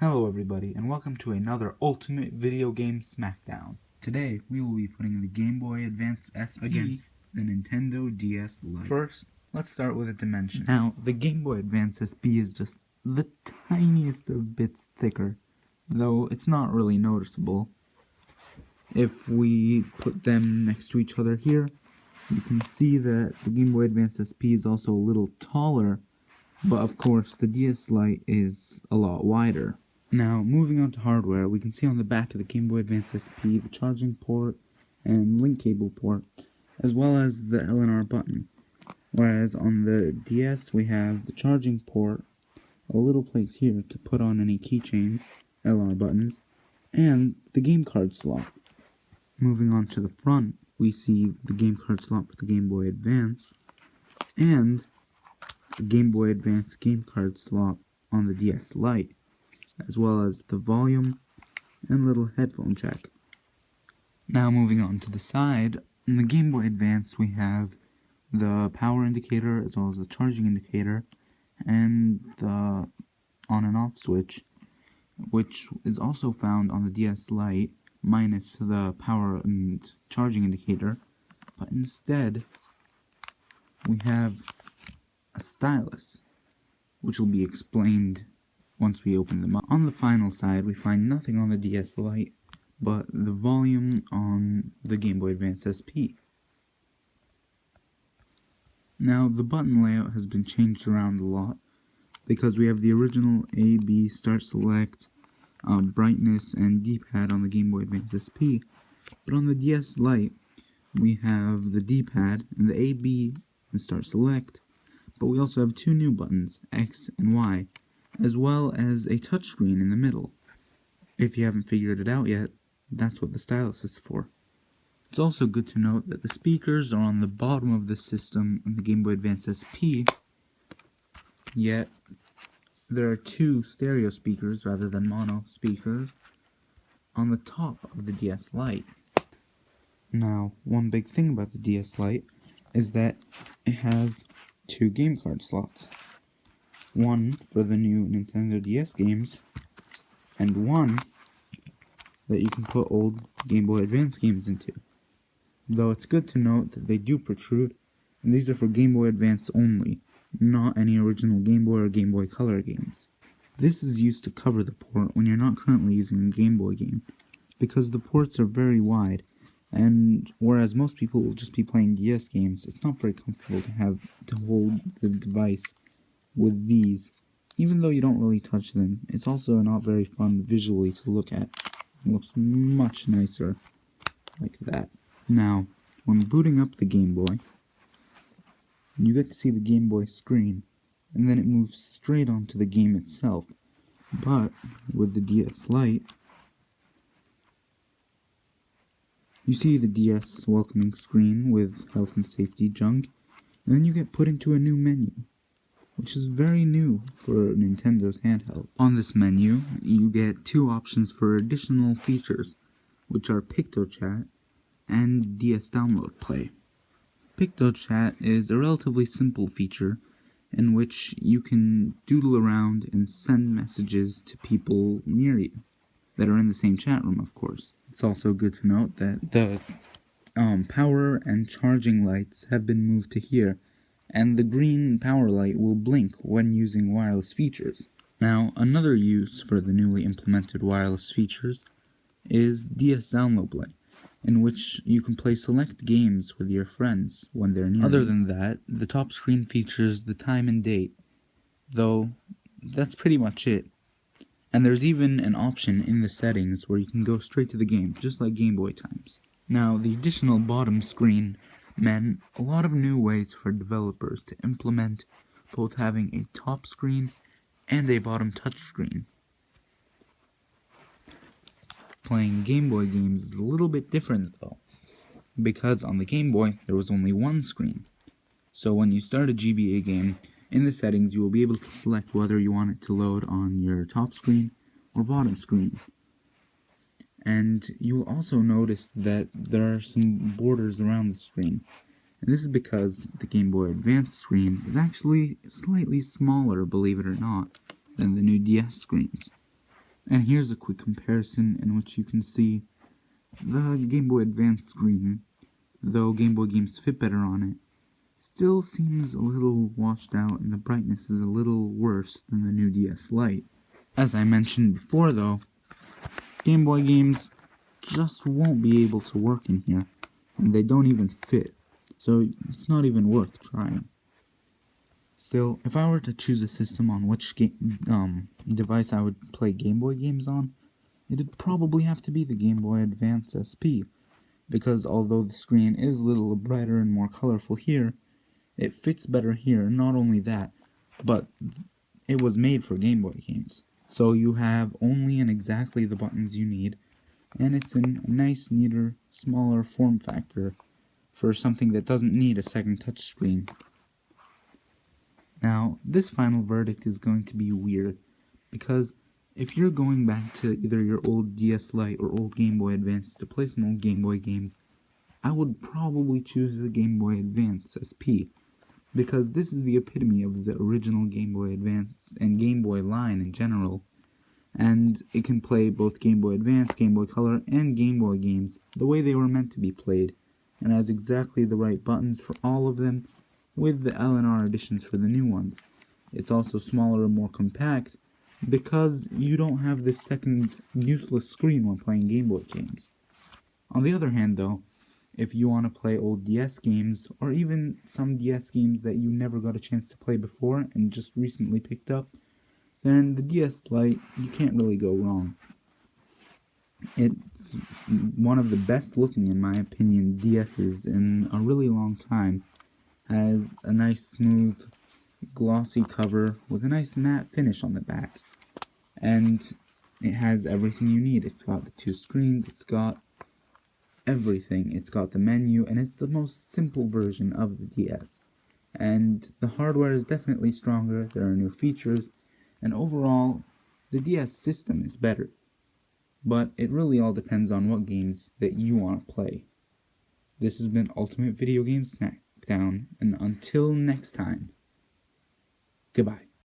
Hello everybody, and welcome to another Ultimate Video Game Smackdown. Today, we will be putting the Gameboy Advance SP against the Nintendo DS Lite. First, let's start with a dimension. Now, the Gameboy Advance SP is just the tiniest of bits thicker, though it's not really noticeable. If we put them next to each other here, you can see that the Gameboy Advance SP is also a little taller, but of course the DS Lite is a lot wider. Now, moving on to hardware, we can see on the back of the Gameboy Advance SP the charging port and link cable port, as well as the LNR button. Whereas on the DS we have the charging port, a little place here to put on any keychains, LNR buttons, and the game card slot. Moving on to the front, we see the game card slot for the Game Boy Advance, and the Game Boy Advance game card slot on the DS Lite, as well as the volume and little headphone jack. Now moving on to the side, in the Game Boy Advance we have the power indicator as well as the charging indicator and the on and off switch, which is also found on the DS Lite minus the power and charging indicator, but instead we have a stylus, which will be explained once we open them up. On the final side, we find nothing on the DS Lite but the volume on the Game Boy Advance SP. Now, the button layout has been changed around a lot because we have the original A, B, start, select, brightness, and D-pad on the Game Boy Advance SP, but on the DS Lite, we have the D-pad and the A, B, and start, select, but we also have two new buttons, X and Y, as well as a touchscreen in the middle. If you haven't figured it out yet, that's what the stylus is for. It's also good to note that the speakers are on the bottom of the system in the Game Boy Advance SP, yet there are two stereo speakers rather than mono speakers on the top of the DS Lite. Now, one big thing about the DS Lite is that it has two game card slots. One for the new Nintendo DS games, and one that you can put old Game Boy Advance games into. Though it's good to note that they do protrude, and these are for Game Boy Advance only, not any original Game Boy or Game Boy Color games. This is used to cover the port when you're not currently using a Game Boy game, because the ports are very wide, and whereas most people will just be playing DS games, it's not very comfortable to hold the device with these. Even though you don't really touch them, it's also not very fun visually to look at. It looks much nicer like that. Now, when booting up the Game Boy, you get to see the Game Boy screen, and then it moves straight onto the game itself. But with the DS Lite, you see the DS welcoming screen with health and safety junk, and then you get put into a new menu, which is very new for Nintendo's handheld. On this menu, you get two options for additional features, which are PictoChat and DS Download Play. PictoChat is a relatively simple feature in which you can doodle around and send messages to people near you that are in the same chat room, of course. It's also good to note that the power and charging lights have been moved to here, and the green power light will blink when using wireless features. Now, another use for the newly implemented wireless features is DS Download Play, in which you can play select games with your friends when they're near. Other than that, the top screen features the time and date, though that's pretty much it. And there's even an option in the settings where you can go straight to the game, just like Game Boy times. Now, the additional bottom screen meant a lot of new ways for developers to implement both having a top screen and a bottom touchscreen. Playing Game Boy games is a little bit different though, because on the Game Boy there was only one screen. So when you start a GBA game, in the settings you will be able to select whether you want it to load on your top screen or bottom screen. And you will also notice that there are some borders around the screen. And this is because the Game Boy Advance screen is actually slightly smaller, believe it or not, than the new DS screens. And here's a quick comparison in which you can see the Game Boy Advance screen, though Game Boy games fit better on it, still seems a little washed out and the brightness is a little worse than the new DS Lite. As I mentioned before though, Game Boy games just won't be able to work in here, and they don't even fit, so it's not even worth trying. Still, if I were to choose a system on which device I would play Game Boy games on, it'd probably have to be the Game Boy Advance SP, because although the screen is a little brighter and more colorful here, it fits better here. Not only that, but it was made for Game Boy games. So you have only and exactly the buttons you need, and it's in a nice, neater, smaller form factor for something that doesn't need a second touchscreen. Now, this final verdict is going to be weird, because if you're going back to either your old DS Lite or old Game Boy Advance to play some old Game Boy games, I would probably choose the Game Boy Advance SP, because this is the epitome of the original Game Boy Advance and Game Boy line in general, and it can play both Game Boy Advance, Game Boy Color, and Game Boy games the way they were meant to be played, and has exactly the right buttons for all of them, with the L&R additions for the new ones. It's also smaller and more compact, because you don't have this second useless screen when playing Game Boy games. On the other hand though, if you want to play old DS games, or even some DS games that you never got a chance to play before and just recently picked up, then the DS Lite, you can't really go wrong. It's one of the best looking, in my opinion, DS's in a really long time. Has a nice smooth glossy cover with a nice matte finish on the back, and it has everything you need. It's got the two screens, it's got everything. It's got the menu, and it's the most simple version of the DS. And the hardware is definitely stronger, there are new features, and overall, the DS system is better. But it really all depends on what games that you want to play. This has been Ultimate Video Game Snackdown, and until next time, goodbye.